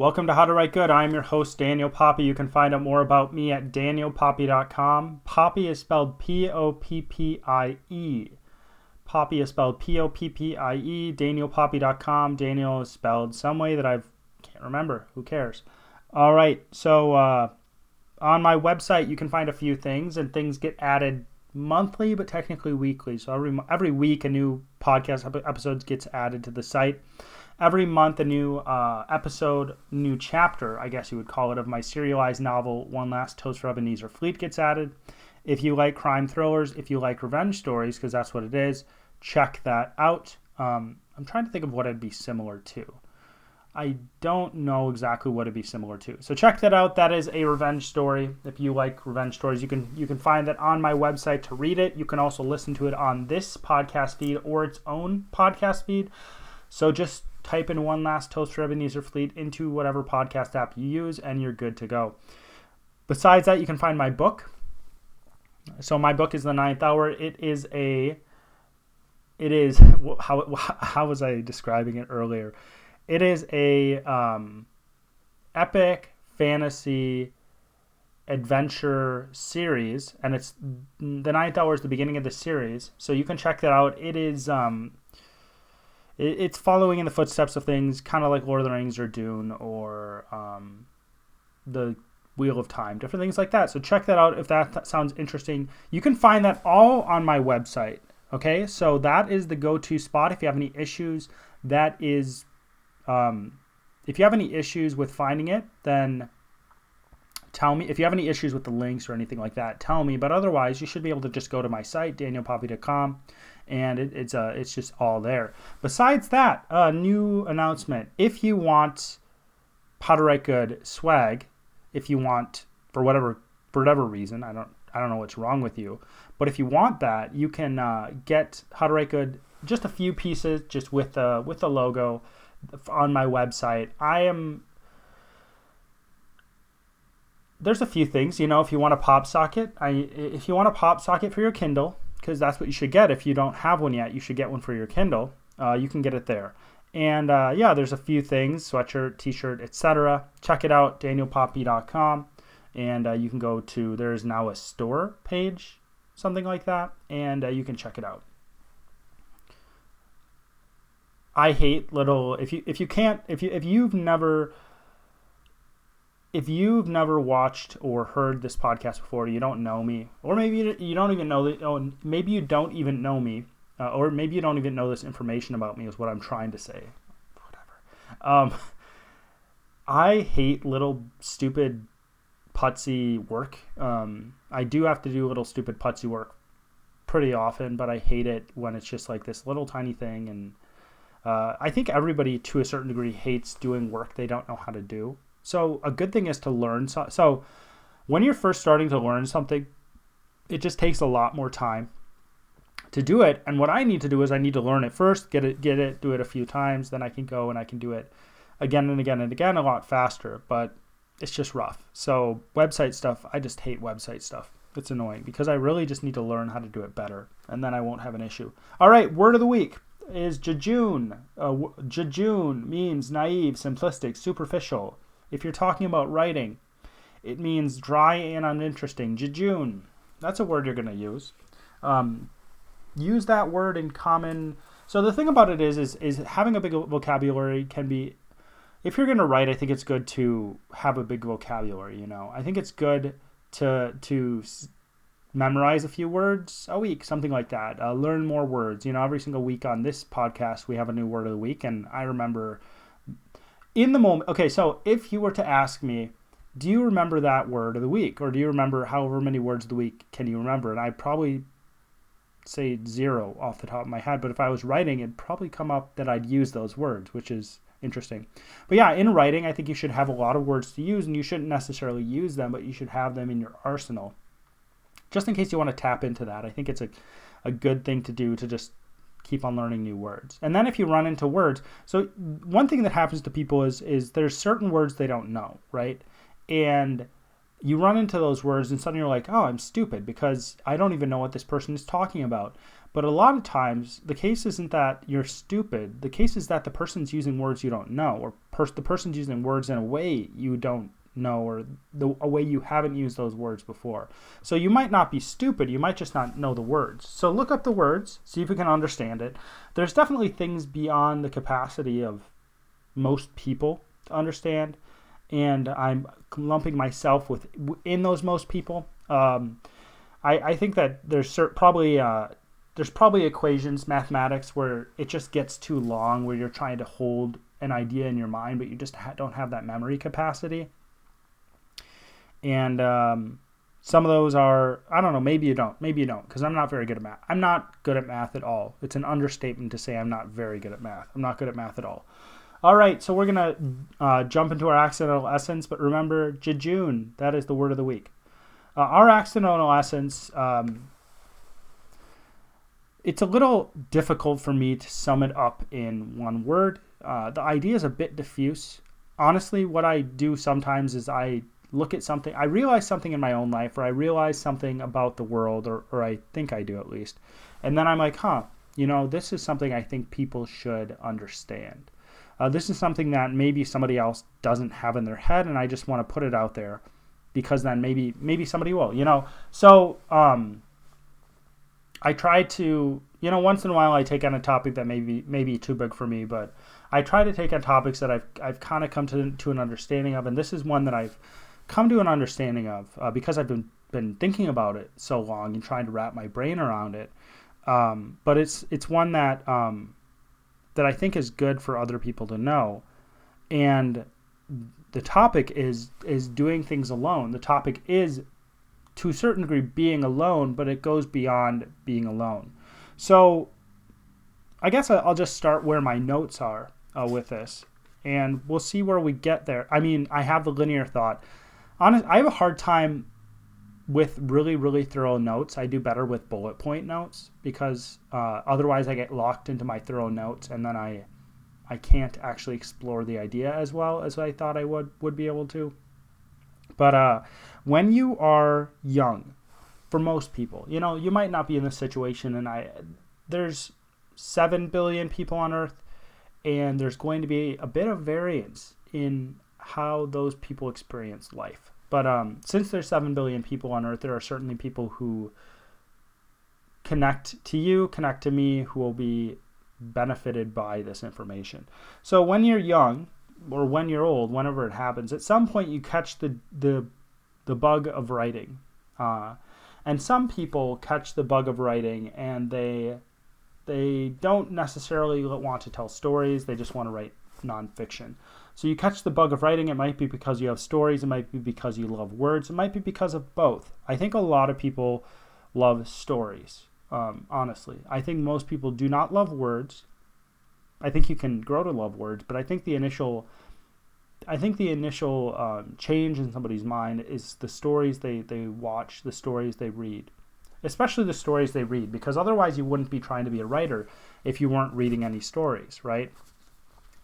Welcome to How to Write Good. I'm your host, Daniel Poppy. You can find out more about me at danielpoppy.com. Poppy is spelled P-O-P-P-I-E. Poppy is spelled P-O-P-P-I-E. danielpoppy.com. Daniel is spelled some way that I can't remember. Who cares? All right. So on my website, you can find a few things, and things get added monthly, but technically weekly. So every week, a new podcast episodes gets added to the site. Every month, a new episode, new chapter, I guess you would call it, of my serialized novel, One Last Toast for Ebenezer Fleet gets added. If you like crime thrillers, if you like revenge stories, because that's what it is, check that out. I'm trying to think of what it'd be similar to. I don't know exactly what it'd be similar to. So check that out. That is a revenge story. If you like revenge stories, you can find that on my website to read it. You can also listen to it on this podcast feed or its own podcast feed. So just type in One Last Toast for Ebenezer Fleet into whatever podcast app you use, and you're good to go. Besides that, you can find my book. So my book is The Ninth Hour. It is how was I describing it earlier? It is a epic fantasy adventure series, and it's The Ninth Hour is the beginning of the series. So you can check that out. It is it's following in the footsteps of things kind of like Lord of the Rings or Dune or the Wheel of Time, different things like that. So check that out if that sounds interesting. You can find that all on my website. Okay, so that is the go-to spot if you have any issues. That is, if you have any issues with finding it, then tell me. If you have any issues with the links or anything like that, tell me. But otherwise, you should be able to just go to my site, danielpoppy.com. And it's just all there. Besides that, a new announcement. If you want How to Write Good swag, if you want for whatever reason, I don't know what's wrong with you, but if you want that, you can get How to Write Good, just a few pieces, just with the logo on my website. There's a few things, if you want a pop socket, if you want a pop socket for your Kindle, because that's what you should get. If you don't have one yet, you should get one for your Kindle. You can get it there. And there's a few things, sweatshirt, t-shirt, etc. Check it out, danielpoppy.com. And you can go to, there's now a store page, something like that, and you can check it out. I hate little, if you've never watched or heard this podcast before, you don't know me, or maybe you don't even know that. Maybe you don't even know me, or maybe you don't even know this information about me. Is what I'm trying to say. Whatever. I hate little stupid putsy work. I do have to do little stupid putsy work pretty often, but I hate it when it's just like this little tiny thing. And I think everybody, to a certain degree, hates doing work they don't know how to do. So a good thing is to learn. So when you're first starting to learn something, it just takes a lot more time to do it. And what I need to do is I need to learn it first, get it, do it a few times. Then I can go and I can do it again and again and again a lot faster. But it's just rough. So website stuff, I just hate website stuff. It's annoying because I really just need to learn how to do it better. And then I won't have an issue. All right, word of the week is jejune. Jejune means naive, simplistic, superficial. If you're talking about writing, it means dry and uninteresting. Jejune. That's a word you're going to use. Use that word in common. So the thing about it is having a big vocabulary can be, if you're going to write, I think it's good to have a big vocabulary, I think it's good to memorize a few words a week, something like that. Learn more words. Every single week on this podcast, we have a new word of the week, and I remember in the moment. Okay, so if you were to ask me, do you remember that word of the week? Or do you remember however many words of the week can you remember? And I'd probably say 0 off the top of my head. But if I was writing, it'd probably come up that I'd use those words, which is interesting. But yeah, in writing, I think you should have a lot of words to use, and you shouldn't necessarily use them, but you should have them in your arsenal. Just in case you want to tap into that. I think it's a good thing to do, to just keep on learning new words. And then if you run into words, so one thing that happens to people is there's certain words they don't know, right? And you run into those words and suddenly you're like, oh, I'm stupid because I don't even know what this person is talking about. But a lot of times, the case isn't that you're stupid. The case is that the person's using words you don't know, or the person's using words in a way you don't know, or a way you haven't used those words before. So you might not be stupid, you might just not know the words. So look up the words, see if you can understand it. There's definitely things beyond the capacity of most people to understand, and I'm lumping myself in those most people. I think that there's probably equations, mathematics, where it just gets too long, where you're trying to hold an idea in your mind, but you just don't have that memory capacity. And some of those are, I don't know, maybe you don't, because I'm not very good at math. I'm not good at math at all. It's an understatement to say I'm not very good at math. I'm not good at math at all. All right, so we're going to jump into our accidental essence, but remember, jejune, that is the word of the week. Our accidental essence, it's a little difficult for me to sum it up in one word. The idea is a bit diffuse. Honestly, what I do sometimes is I look at something, I realize something in my own life, or I realize something about the world, or I think I do at least. And then I'm like, this is something I think people should understand. This is something that maybe somebody else doesn't have in their head, and I just want to put it out there because then maybe somebody will, So I try to, once in a while I take on a topic that may be too big for me, but I try to take on topics that I've kind of come to an understanding of, and this is one that I've come to an understanding of because I've been thinking about it so long and trying to wrap my brain around it. But it's one that I think is good for other people to know, and the topic is doing things alone. The topic is, to a certain degree, being alone, but it goes beyond being alone. So I guess I'll just start where my notes are with this, and we'll see where we get there. I mean, I have the linear thought. I have a hard time with really, really thorough notes. I do better with bullet point notes because otherwise I get locked into my thorough notes, and then I can't actually explore the idea as well as I thought I would be able to. But when you are young, for most people, you might not be in this situation, and there's 7 billion people on Earth, and there's going to be a bit of variance in how those people experience life. But since there's 7 billion people on Earth, there are certainly people who connect to me, who will be benefited by this information. So when you're young, or when you're old, whenever it happens, at some point you catch the bug of writing. And some people catch the bug of writing, and they don't necessarily want to tell stories, they just want to write nonfiction. So you catch the bug of writing, it might be because you have stories, it might be because you love words, it might be because of both. I think a lot of people love stories, honestly. I think most people do not love words. I think you can grow to love words, but I think the initial change in somebody's mind is the stories they watch, the stories they read. Especially the stories they read, because otherwise you wouldn't be trying to be a writer if you weren't reading any stories, right?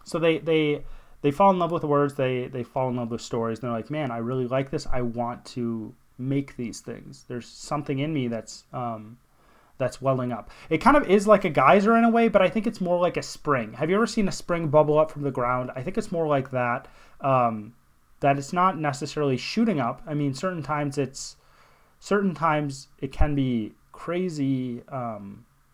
So they fall in love with the words, they fall in love with stories, and they're like, man, I really like this, I want to make these things. There's something in me that's welling up. It kind of is like a geyser in a way, but I think it's more like a spring. Have you ever seen a spring bubble up from the ground? I think it's more like that, that it's not necessarily shooting up. I mean, certain times it can be crazy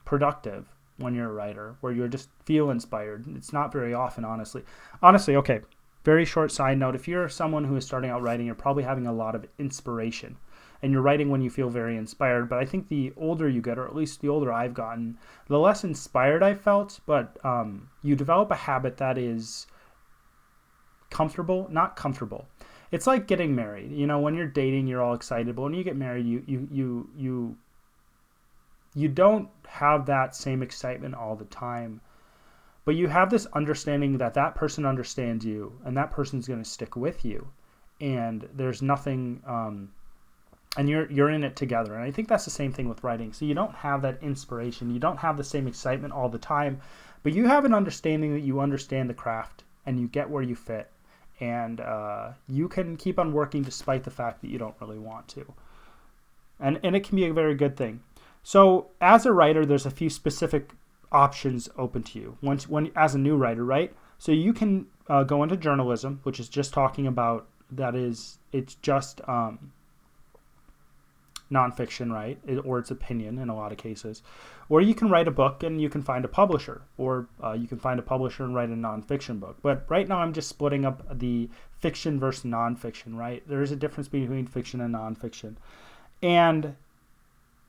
productive when you're a writer, where you just feel inspired. It's not very often, honestly. Okay, very short side note. If you're someone who is starting out writing, you're probably having a lot of inspiration, and you're writing when you feel very inspired. But I think the older you get, or at least the older I've gotten, the less inspired I felt, but you develop a habit that is not comfortable. It's like getting married. When you're dating, you're all excited, but when you get married, you don't have that same excitement all the time. But you have this understanding that person understands you, and that person's going to stick with you. And there's nothing, and you're in it together. And I think that's the same thing with writing. So you don't have that inspiration. You don't have the same excitement all the time, but you have an understanding that you understand the craft, and you get where you fit. And you can keep on working despite the fact that you don't really want to. And it can be a very good thing. So as a writer, there's a few specific options open to you when as a new writer, right? So you can go into journalism, which is just talking about it's just nonfiction, right? Or it's opinion in a lot of cases. Or you can write a book and you can find a publisher, or you can find a publisher and write a nonfiction book. But right now I'm just splitting up the fiction versus nonfiction, right? There is a difference between fiction and nonfiction. And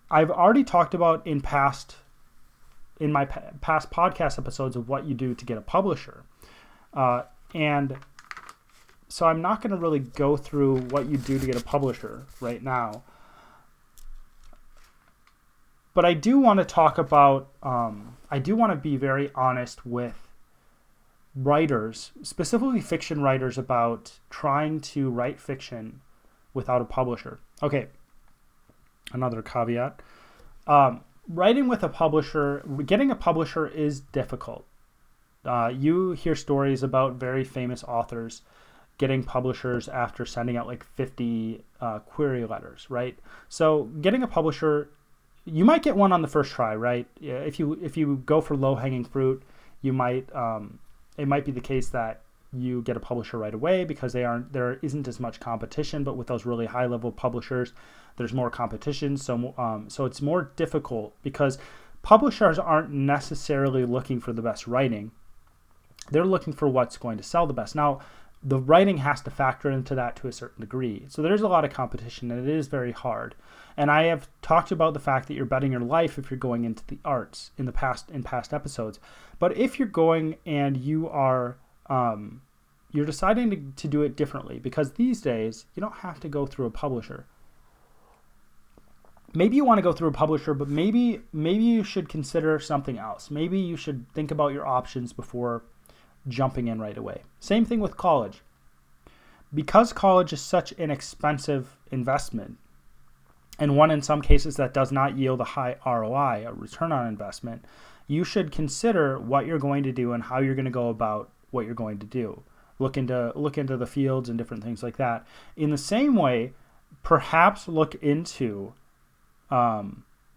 I've already talked about in my past podcast episodes of what you do to get a publisher. And so I'm not going to really go through what you do to get a publisher right now. But I do want to talk about, I do want to be very honest with writers, specifically fiction writers, about trying to write fiction without a publisher. Okay, another caveat. Writing with a publisher, getting a publisher is difficult. You hear stories about very famous authors getting publishers after sending out like 50 query letters, right? So getting a publisher, you might get one on the first try, right? If you go for low-hanging fruit, you might it might be the case that you get a publisher right away because there isn't as much competition. But with those really high-level publishers, there's more competition. So it's more difficult because publishers aren't necessarily looking for the best writing. They're looking for what's going to sell the best. Now, the writing has to factor into that to a certain degree. So there's a lot of competition, and it is very hard. And I have talked about the fact that you're betting your life if you're going into the arts in past episodes. But if you're going and you are you're deciding to do it differently, because these days you don't have to go through a publisher. Maybe you want to go through a publisher, but maybe you should consider something else. Maybe you should think about your options before jumping in right away. Same thing with college. Because college is such an expensive investment, and one in some cases that does not yield a high ROI, a return on investment, you should consider what you're going to do and how you're going to go about what you're going to do. Look into the fields and different things like that. In the same way, perhaps look into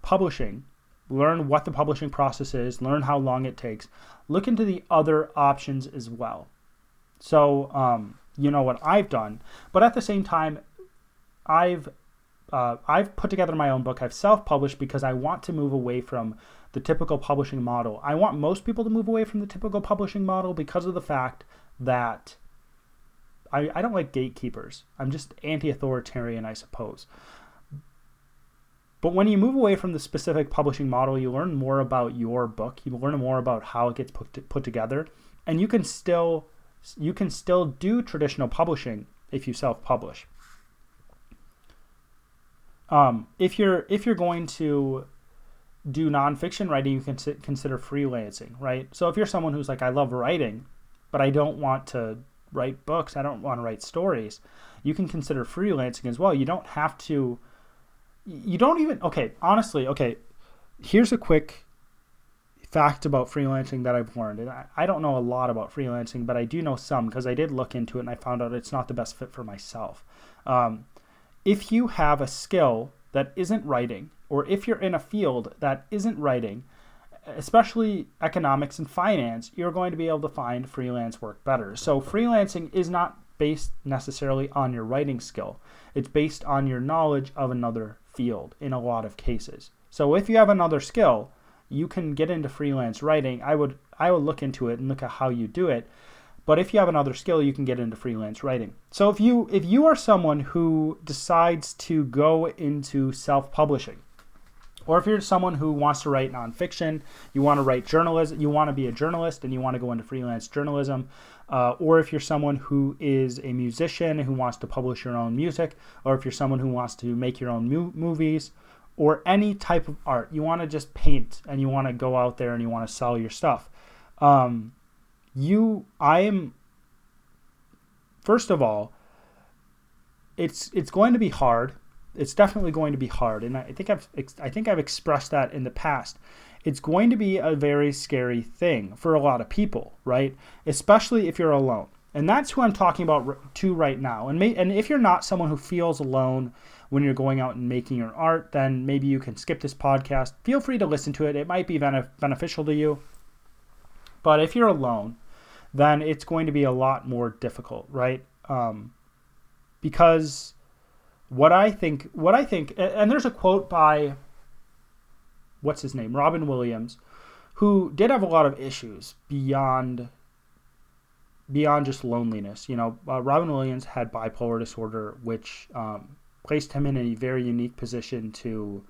publishing. Learn what the publishing process is. Learn how long it takes. Look into the other options as well. So you know what I've done, but at the same time, I've put together my own book. I've self-published because I want to move away from the typical publishing model. I want most people to move away from the typical publishing model because of the fact that I don't like gatekeepers. I'm just anti-authoritarian, I suppose. But when you move away from the specific publishing model, you learn more about your book. You learn more about how it gets put together, and you can still do traditional publishing if you self-publish. If you're going to do nonfiction writing, you can consider freelancing, right? So if you're someone who's like, I love writing, but I don't want to write books, I don't want to write stories, you can consider freelancing as well. You don't have to. Honestly, here's a quick fact about freelancing that I've learned. And I don't know a lot about freelancing, but I do know some because I did look into it and I found out it's not the best fit for myself. If you have a skill that isn't writing, or if you're in a field that isn't writing, especially economics and finance, you're going to be able to find freelance work better. So freelancing is not based necessarily on your writing skill. It's based on your knowledge of another field in a lot of cases. So if you have another skill, you can get into freelance writing. I would look into it and look at how you do it. But if you have another skill, you can get into freelance writing. So if you are someone who decides to go into self-publishing, or if you're someone who wants to write nonfiction, you want to write journalism, you want to be a journalist and you want to go into freelance journalism, or if you're someone who is a musician who wants to publish your own music, or if you're someone who wants to make your own movies, or any type of art, you want to just paint and you want to go out there and you want to sell your stuff. First of all, it's going to be hard. It's definitely going to be hard, and I think I've expressed that in the past. It's going to be a very scary thing for a lot of people, right? Especially if you're alone. And that's who I'm talking about to right now. And if you're not someone who feels alone when you're going out and making your art, then maybe you can skip this podcast. Feel free to listen to it. It might be beneficial to you. But if you're alone, then it's going to be a lot more difficult, right? Because what I think, and there's a quote by, what's his name? Robin Williams, who did have a lot of issues beyond just loneliness. Robin Williams had bipolar disorder, which placed him in a very unique position to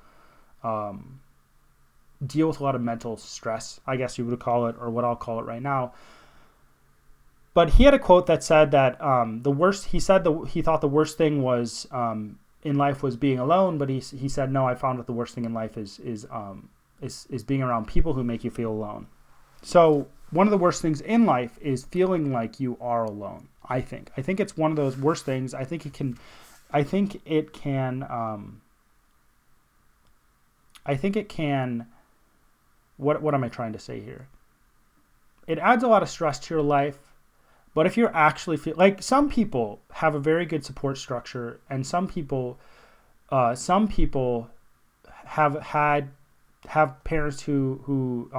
deal with a lot of mental stress, I guess you would call it, or what I'll call it right now. But he had a quote that said that he thought the worst thing was in life was being alone, but he said, no, I found that the worst thing in life is being around people who make you feel alone. So one of the worst things in life is feeling like you are alone. I think it's one of those worst things. I think it can. What am I trying to say here? It adds a lot of stress to your life. But if you're actually like, some people have a very good support structure, and some people have parents who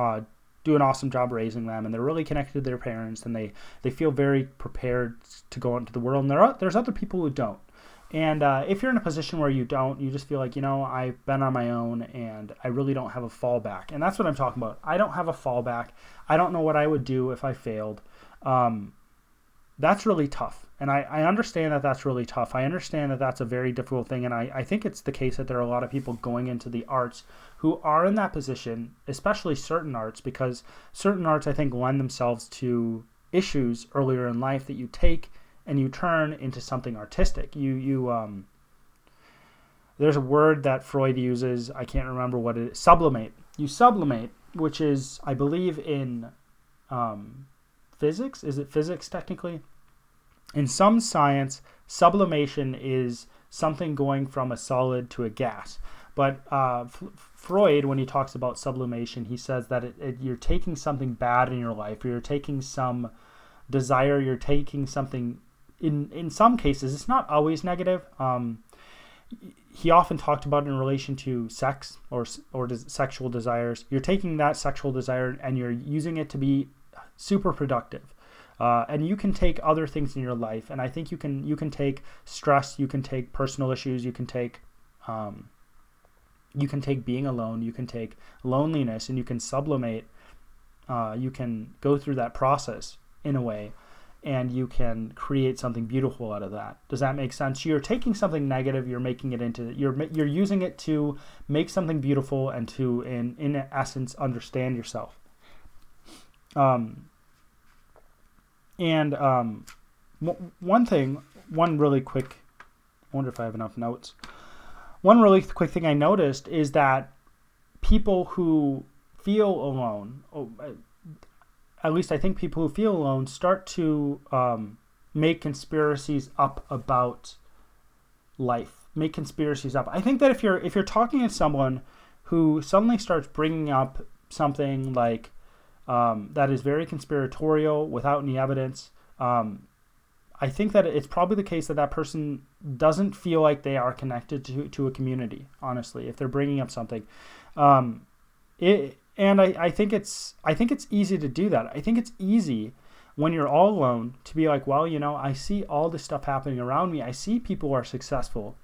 do an awesome job raising them, and they're really connected to their parents, and they feel very prepared to go into the world. And there's other people who don't. And if you're in a position where you don't, you just feel like, I've been on my own and I really don't have a fallback. And that's what I'm talking about. I don't have a fallback. I don't know what I would do if I failed. That's really tough. And I understand that that's really tough. I understand that that's a very difficult thing. And I think it's the case that there are a lot of people going into the arts who are in that position, especially certain arts, because certain arts, I think, lend themselves to issues earlier in life that you take and you turn into something artistic. There's a word that Freud uses, I can't remember what it is, sublimate. You sublimate, which is, I believe, in physics. Is it physics technically? In some science, sublimation is something going from a solid to a gas. But Freud, when he talks about sublimation, he says that you're taking something bad in your life, or you're taking some desire, you're taking something. In some cases, it's not always negative. He often talked about it in relation to sex or sexual desires. You're taking that sexual desire and you're using it to be super productive. And you can take other things in your life, and I think you can take stress, you can take personal issues, you can take being alone, you can take loneliness, and you can sublimate. You can go through that process in a way, and you can create something beautiful out of that. Does that make sense? You're taking something negative, you're making it into, you're using it to make something beautiful and to, in essence, understand yourself. One really quick, I wonder if I have enough notes. One really quick thing I noticed is that people who feel alone, at least I think people who feel alone, start to make conspiracies up about life. Make conspiracies up. I think that if you're talking to someone who suddenly starts bringing up something like that is very conspiratorial without any evidence, I think that it's probably the case that person doesn't feel like they are connected to a community, honestly, if they're bringing up something. And I think it's easy to do that. I think it's easy when you're all alone to be like, well, I see all this stuff happening around me. I see people who are successful.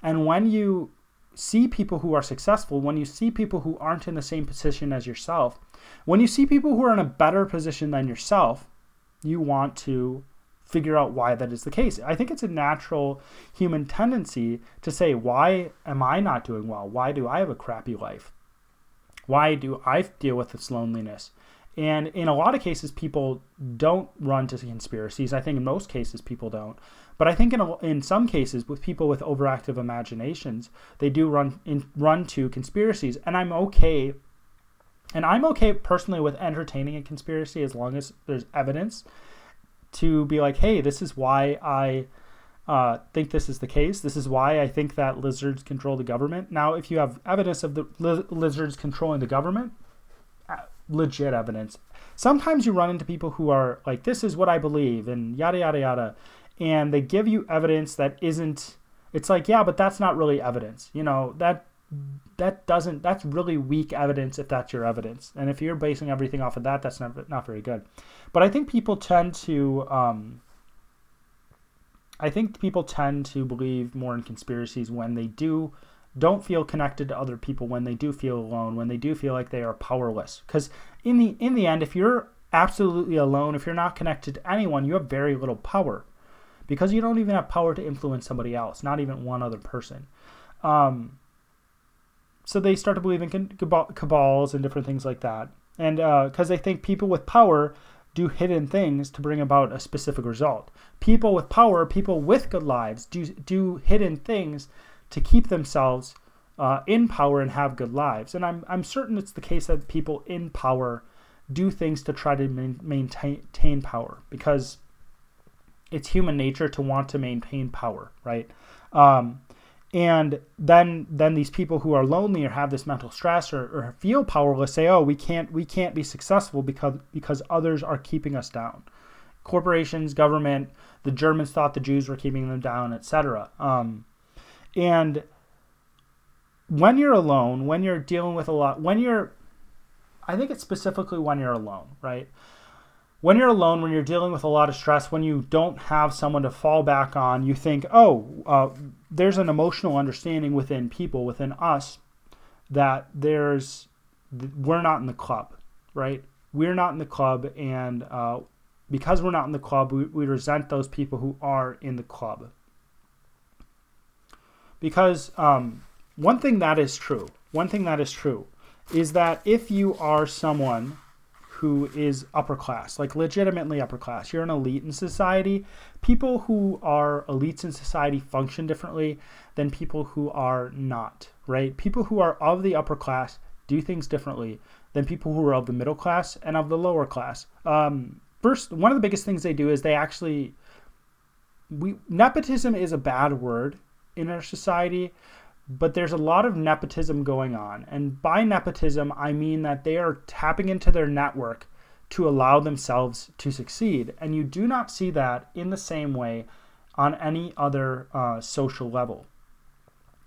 And when you see people who are successful, when you see people who aren't in the same position as yourself, when you see people who are in a better position than yourself, you want to figure out why that is the case. I think it's a natural human tendency to say, why am I not doing well? Why do I have a crappy life? Why do I deal with this loneliness? And in a lot of cases, people don't run to conspiracies. I think in most cases, people don't. But I think in some cases, with people with overactive imaginations, they do run to conspiracies. And I'm okay. And I'm okay personally with entertaining a conspiracy as long as there's evidence to be like, hey, this is why I think this is the case. This is why I think that lizards control the government. Now, if you have evidence of the lizards controlling the government, legit evidence. Sometimes you run into people who are like, this is what I believe, and yada, yada, yada. And they give you evidence that isn't It's like, yeah, but that's not really evidence. That's really weak evidence if that's your evidence. And if you're basing everything off of that, that's not very good. But I think people tend to believe more in conspiracies when they don't feel connected to other people, when they do feel alone, when they do feel like they are powerless. Because in the end, if you're absolutely alone, if you're not connected to anyone, you have very little power, because you don't even have power to influence somebody else, not even one other person. So they start to believe in cabals and different things like that. And because they think people with power do hidden things to bring about a specific result. People with power, people with good lives, do hidden things to keep themselves in power and have good lives. And I'm certain it's the case that people in power do things to try to maintain power, because it's human nature to want to maintain power, right? And then these people who are lonely or have this mental stress or feel powerless say, oh, we can't be successful because others are keeping us down. Corporations, government, the Germans thought the Jews were keeping them down, etc. And when you're alone, when you're dealing with a lot, I think it's specifically when you're alone, right? When you're alone, when you're dealing with a lot of stress, when you don't have someone to fall back on, you think, there's an emotional understanding within people, within us, that we're not in the club, right? We're not in the club, and because we're not in the club, we resent those people who are in the club. Because one thing that is true is that if you are someone who is upper class, like legitimately upper class, you're an elite in society, people who are elites in society function differently than people who are not, right? People who are of the upper class do things differently than people who are of the middle class and of the lower class. First, one of the biggest things they do is nepotism is a bad word in our society, but there's a lot of nepotism going on. And by nepotism, I mean that they are tapping into their network to allow themselves to succeed. And you do not see that in the same way on any other social level.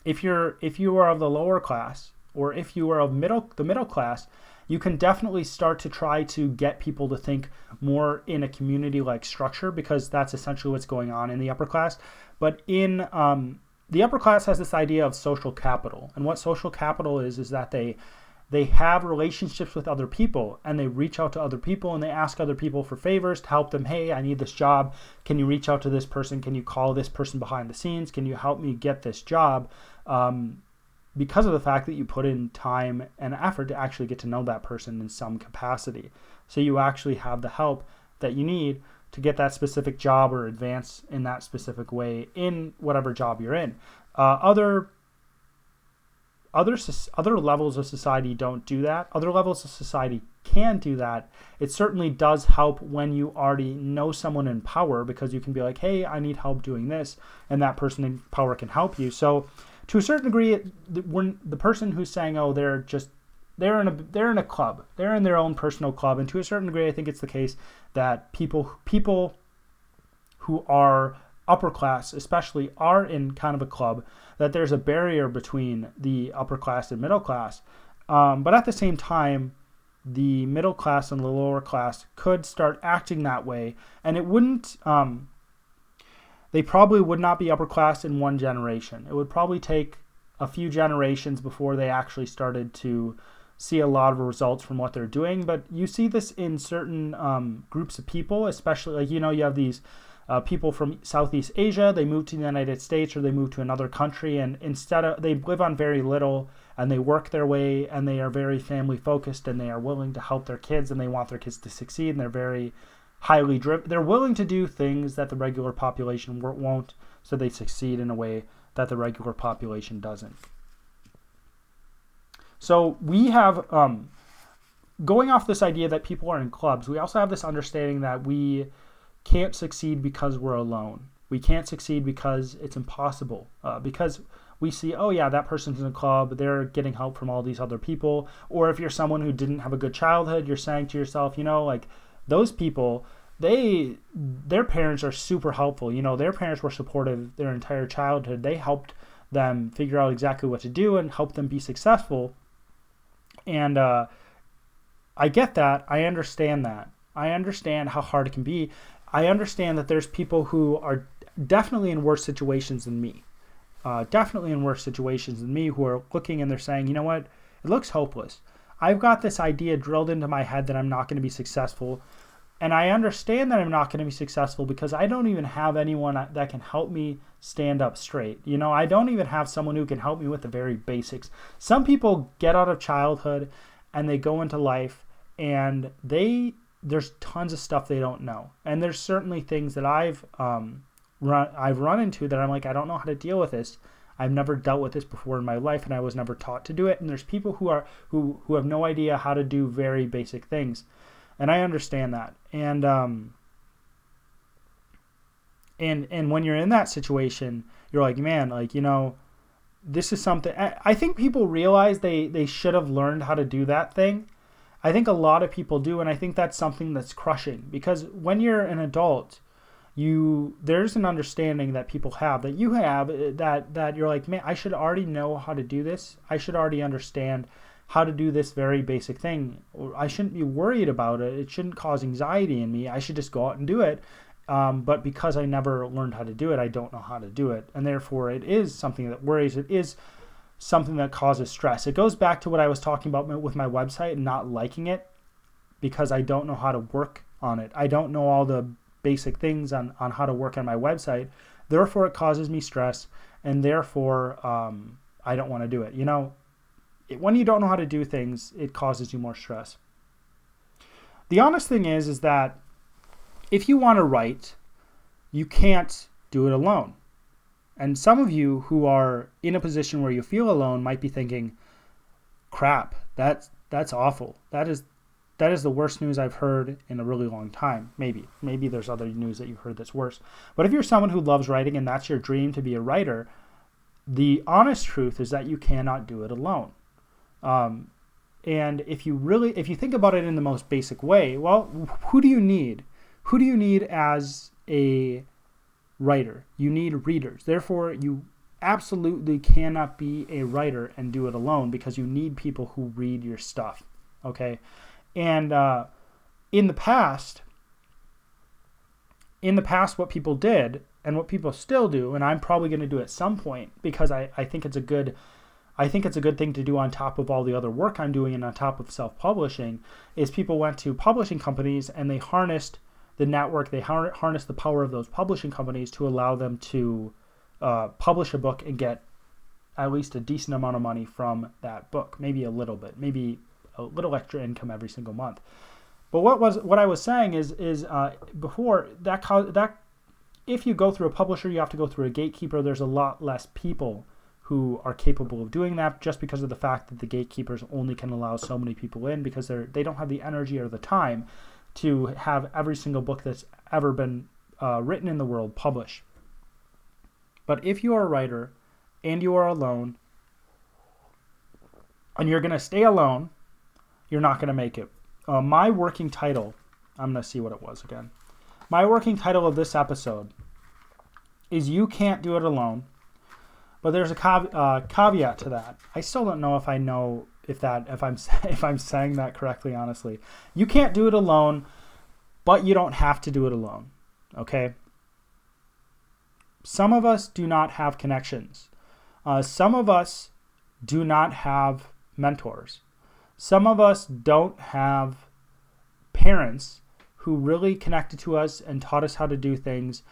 If you are of the lower class, or if you are of the middle class, you can definitely start to try to get people to think more in a community-like structure, because that's essentially what's going on in the upper class. But in the upper class has this idea of social capital. And what social capital is that they have relationships with other people, and they reach out to other people, and they ask other people for favors to help them. Hey, I need this job. Can you reach out to this person? Can you call this person behind the scenes? Can you help me get this job? Because of the fact that you put in time and effort to actually get to know that person in some capacity. So you actually have the help that you need to get that specific job or advance in that specific way in whatever job you're in. Other levels of society don't do that. Other levels of society can do that. It certainly does help when you already know someone in power, because you can be like, hey, I need help doing this, and that person in power can help you. So to a certain degree, when the person who's saying, oh, they're in a club, they're in their own personal club, and to a certain degree, I think it's the case that people who are upper class, especially, are in kind of a club, that there's a barrier between the upper class and middle class. But at the same time, the middle class and the lower class could start acting that way, and it wouldn't. They probably would not be upper class in one generation. It would probably take a few generations before they actually started to see a lot of results from what they're doing. But you see this in certain groups of people, especially, like, you have these people from Southeast Asia. They move to the United States, or they move to another country, and they live on very little, and they work their way, and they are very family focused, and they are willing to help their kids, and they want their kids to succeed, and they're very highly driven. They're willing to do things that the regular population won't, so they succeed in a way that the regular population doesn't. So we have, going off this idea that people are in clubs, we also have this understanding that we can't succeed because we're alone. We can't succeed because it's impossible. Because we see, oh yeah, that person's in a club, they're getting help from all these other people. Or if you're someone who didn't have a good childhood, you're saying to yourself, like, those people, their parents are super helpful. Their parents were supportive their entire childhood. They helped them figure out exactly what to do and help them be successful. And I get that. I understand that. I understand how hard it can be. I understand that there's people who are definitely in worse situations than me. Who are looking and they're saying, you know what? It looks hopeless. I've got this idea drilled into my head that I'm not going to be successful. And I understand that I'm not going to be successful because I don't even have anyone that can help me stand up straight. I don't even have someone who can help me with the very basics. Some people get out of childhood and they go into life and there's tons of stuff they don't know. And there's certainly things that I've run into that I'm like, I don't know how to deal with this. I've never dealt with this before in my life, and I was never taught to do it. And there's people who have no idea how to do very basic things, and I understand that. And when you're in that situation, you're like, man, this is something. I think people realize they should have learned how to do that thing. I think a lot of people do, and I think that's something that's crushing, because when you're an adult, there's an understanding that people have, that you have, that you're like, man, I should already know how to do this. I should already understand how to do this very basic thing. I shouldn't be worried about it. It shouldn't cause anxiety in me. I should just go out and do it. But because I never learned how to do it, I don't know how to do it. And therefore, it is something that worries. It is something that causes stress. It goes back to what I was talking about with my website and not liking it because I don't know how to work on it. I don't know all the basic things on how to work on my website. Therefore, it causes me stress, and therefore, I don't want to do it. When you don't know how to do things, it causes you more stress. The honest thing is that if you want to write, you can't do it alone. And some of you who are in a position where you feel alone might be thinking, crap, that's awful. That is the worst news I've heard in a really long time. Maybe there's other news that you've heard that's worse. But if you're someone who loves writing and that's your dream to be a writer, the honest truth is that you cannot do it alone. And if you think about it in the most basic way, well, who do you need? Who do you need as a writer? You need readers. Therefore, you absolutely cannot be a writer and do it alone, because you need people who read your stuff. Okay? And in the past, what people did and what people still do, and I'm probably going to do at some point, because I think it's a good thing to do on top of all the other work I'm doing and on top of self-publishing, is people went to publishing companies and they harnessed the network, they harnessed the power of those publishing companies to allow them to publish a book and get at least a decent amount of money from that book, maybe a little bit, maybe a little extra income every single month. But what I was saying is before that if you go through a publisher, you have to go through a gatekeeper. There's a lot less people who are capable of doing that, just because of the fact that the gatekeepers only can allow so many people in, because they don't have the energy or the time to have every single book that's ever been written in the world published. But if you are a writer and you are alone, and you're going to stay alone, you're not going to make it. My working title, I'm going to see what it was again. My working title of this episode is "You Can't Do It Alone," but there's a caveat to that. I still don't know if I'm saying that correctly, honestly. You can't do it alone, but you don't have to do it alone. Okay? Some of us do not have connections. Some of us do not have mentors. Some of us don't have parents who really connected to us and taught us how to do things.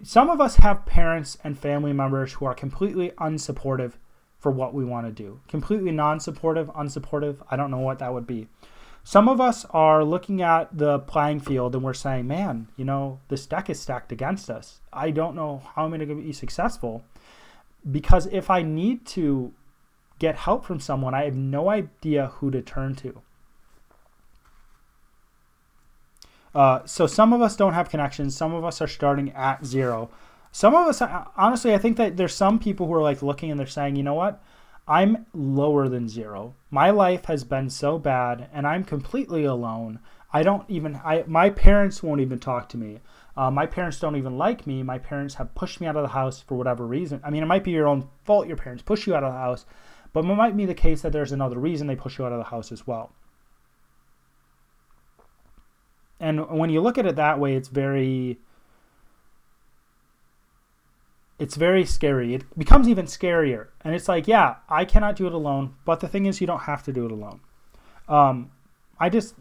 Some of us have parents and family members who are completely unsupportive for what we want to do. Completely non-supportive, unsupportive. I don't know what that would be. Some of us are looking at the playing field and we're saying, man, this deck is stacked against us. I don't know how I'm going to be successful, because if I need to get help from someone, I have no idea who to turn to. So some of us don't have connections. Some of us are starting at zero. Some of us, honestly, I think that there's some people who are like looking and they're saying, you know what? I'm lower than zero. My life has been so bad and I'm completely alone. My parents won't even talk to me. My parents don't even like me. My parents have pushed me out of the house for whatever reason. I mean, it might be your own fault your parents push you out of the house, but it might be the case that there's another reason they push you out of the house as well. And when you look at it that way, it's very scary. It becomes even scarier. And it's like, yeah, I cannot do it alone. But the thing is, you don't have to do it alone.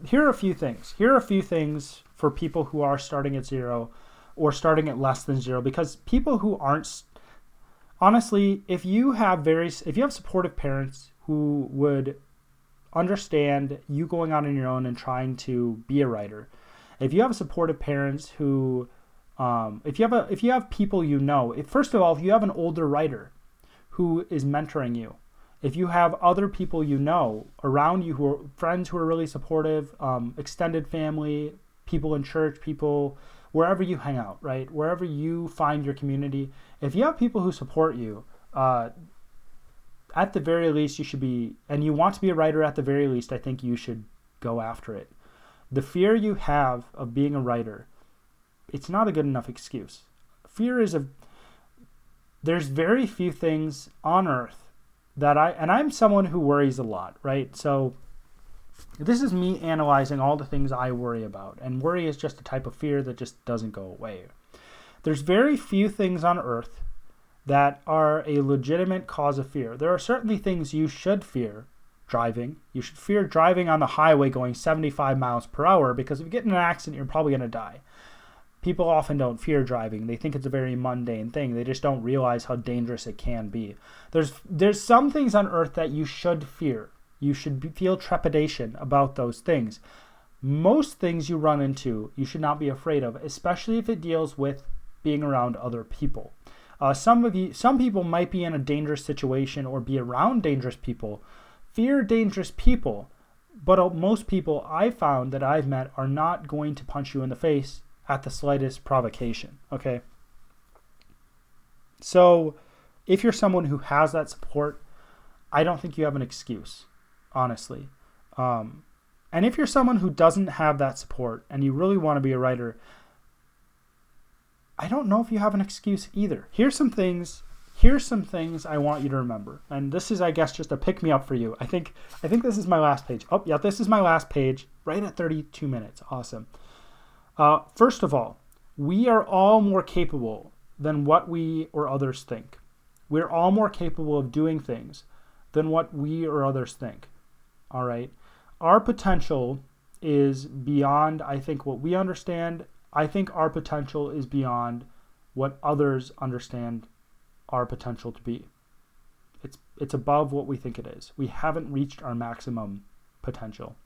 Here are a few things. Here are a few things for people who are starting at zero or starting at less than zero. Because people who aren't, honestly, if you have supportive parents who would understand you going out on your own and trying to be a writer, if you have supportive parents who, if you have people first of all, if you have an older writer who is mentoring you, if you have other people around you who are friends who are really supportive, extended family, people in church, people wherever you hang out, right? Wherever you find your community, if you have people who support you, at the very least you should be, and you want to be a writer at the very least, I think you should go after it. The fear you have of being a writer, it's not a good enough excuse. There's very few things on earth and I'm someone who worries a lot, right? So this is me analyzing all the things I worry about, and worry is just a type of fear that just doesn't go away. There's very few things on earth that are a legitimate cause of fear. There are certainly things you should fear. Driving. You should fear driving on the highway going 75 miles per hour, because if you get in an accident, you're probably going to die. People often don't fear driving. They think it's a very mundane thing. They just don't realize how dangerous it can be. There's some things on earth that you should fear. You should feel trepidation about those things. Most things you run into, you should not be afraid of, especially if it deals with being around other people. Some people might be in a dangerous situation or be around dangerous people. Fear dangerous people, but most people I found that I've met are not going to punch you in the face at the slightest provocation, okay? So if you're someone who has that support, I don't think you have an excuse, honestly. And if you're someone who doesn't have that support and you really want to be a writer, I don't know if you have an excuse either. Here's some things I want you to remember. And this is, I guess, just a pick-me-up for you. I think this is my last page. Oh, yeah, this is my last page, right at 32 minutes. Awesome. First of all, we are all more capable than what we or others think. We're all more capable of doing things than what we or others think. All right? Our potential is beyond, I think, what we understand. I think our potential is beyond what others understand our potential to be. It's above what we think it is. We haven't reached our maximum potential.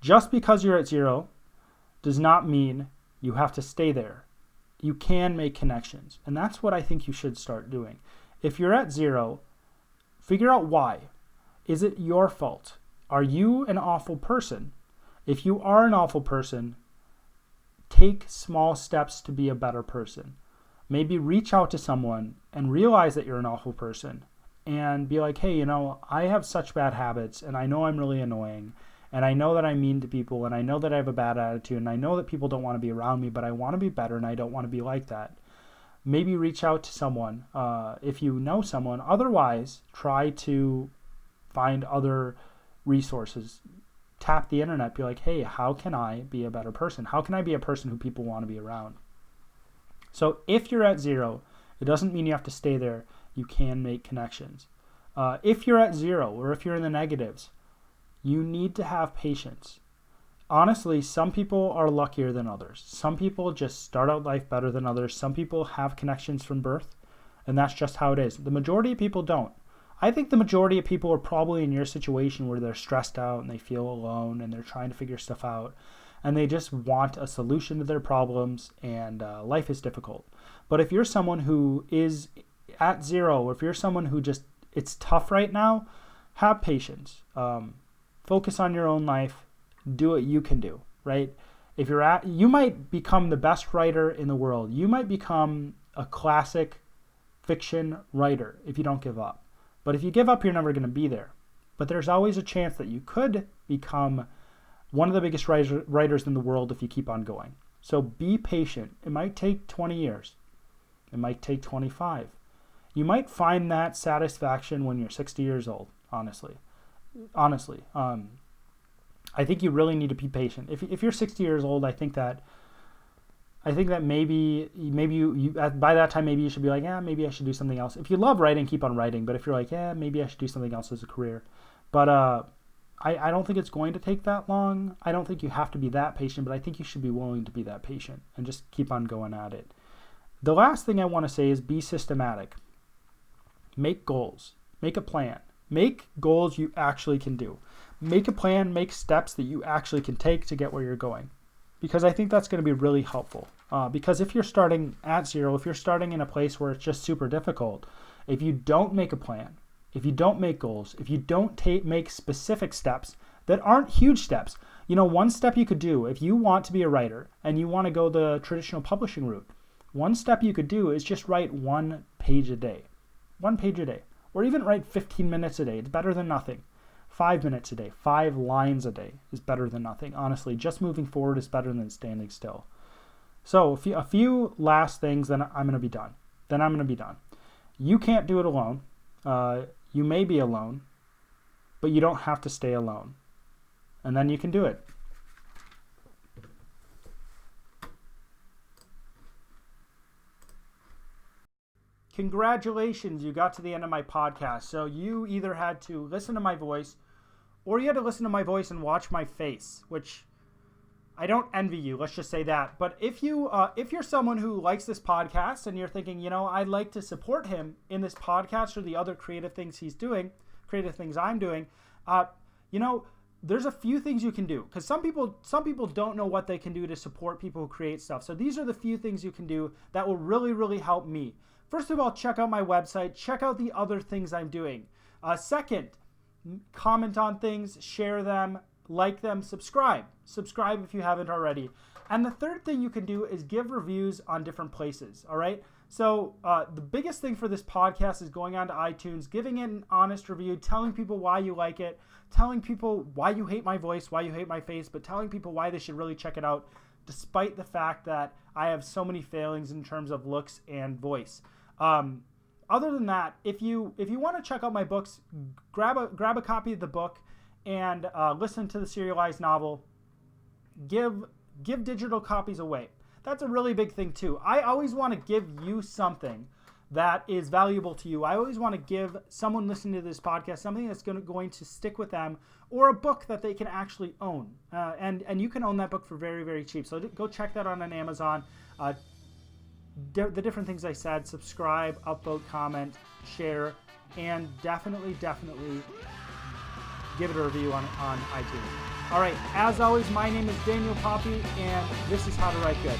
Just because you're at zero does not mean you have to stay there. You can make connections, and that's what I think you should start doing. If you're at zero, figure out why. Is it your fault? Are you an awful person? If you are an awful person, take small steps to be a better person. Maybe reach out to someone and realize that you're an awful person and be like, hey, I have such bad habits, and I know I'm really annoying, and I know that I'm mean to people, and I know that I have a bad attitude, and I know that people don't want to be around me, but I want to be better, and I don't want to be like that. Maybe reach out to someone if you know someone. Otherwise, try to find other resources. Tap the internet. Be like, hey, how can I be a better person? How can I be a person who people want to be around? So if you're at zero, it doesn't mean you have to stay there. You can make connections. If you're at zero or if you're in the negatives, you need to have patience. Honestly, some people are luckier than others. Some people just start out life better than others. Some people have connections from birth, and that's just how it is. The majority of people don't. I think the majority of people are probably in your situation where they're stressed out and they feel alone and they're trying to figure stuff out, and they just want a solution to their problems, and life is difficult. But if you're someone who is at zero, or if you're someone who just, it's tough right now, have patience. Focus on your own life. Do what you can do, right? If you might become the best writer in the world. You might become a classic fiction writer if you don't give up. But if you give up, you're never going to be there. But there's always a chance that you could become one of the biggest writers in the world if you keep on going. So be patient. It might take 20 years. It might take 25. You might find that satisfaction when you're 60 years old, honestly. I think you really need to be patient. If you're 60 years old, I think that maybe you by that time maybe you should be like, yeah, maybe I should do something else. If you love writing, keep on writing. But if you're like, yeah, maybe I should do something else as a career. But I don't think it's going to take that long. I don't think you have to be that patient, but I think you should be willing to be that patient and just keep on going at it. The last thing I want to say is be systematic. Make goals. Make a plan. Make goals you actually can do. Make a plan, make steps that you actually can take to get where you're going. Because I think that's going to be really helpful. Because if you're starting at zero, if you're starting in a place where it's just super difficult, if you don't make a plan, if you don't make goals, if you don't make specific steps that aren't huge steps, one step you could do if you want to be a writer and you want to go the traditional publishing route, one step you could do is just write 1 page a day. 1 page a day. Or even write 15 minutes a day. It's better than nothing. 5 minutes a day, 5 lines a day is better than nothing. Honestly, just moving forward is better than standing still. So a few last things, then I'm going to be done. You can't do it alone. You may be alone, but you don't have to stay alone. And then you can do it. Congratulations, you got to the end of my podcast. So you either had to listen to my voice or you had to listen to my voice and watch my face, which I don't envy you. Let's just say that. But if you're someone who likes this podcast and you're thinking, I'd like to support him in this podcast or the other creative things I'm doing, there's a few things you can do, because some people don't know what they can do to support people who create stuff. So these are the few things you can do that will really, really help me. First of all, check out my website. Check out the other things I'm doing. Second, comment on things, share them, like them, subscribe. Subscribe if you haven't already. And the third thing you can do is give reviews on different places, all right? So the biggest thing for this podcast is going on to iTunes, giving it an honest review, telling people why you like it, telling people why you hate my voice, why you hate my face, but telling people why they should really check it out, despite the fact that I have so many failings in terms of looks and voice. Other than that, if you want to check out my books, grab a copy of the book and listen to the serialized novel. Give digital copies away. That's a really big thing too. I always want to give you something that is valuable to you. I always want to give someone listening to this podcast something that's going to stick with them, or a book that they can actually own. And you can own that book for very, very cheap. So go check that out on Amazon. The different things I said: subscribe, upvote, comment, share, and definitely give it a review on iTunes. All right, as always, my name is Daniel Poppy, and this is How to Write Good.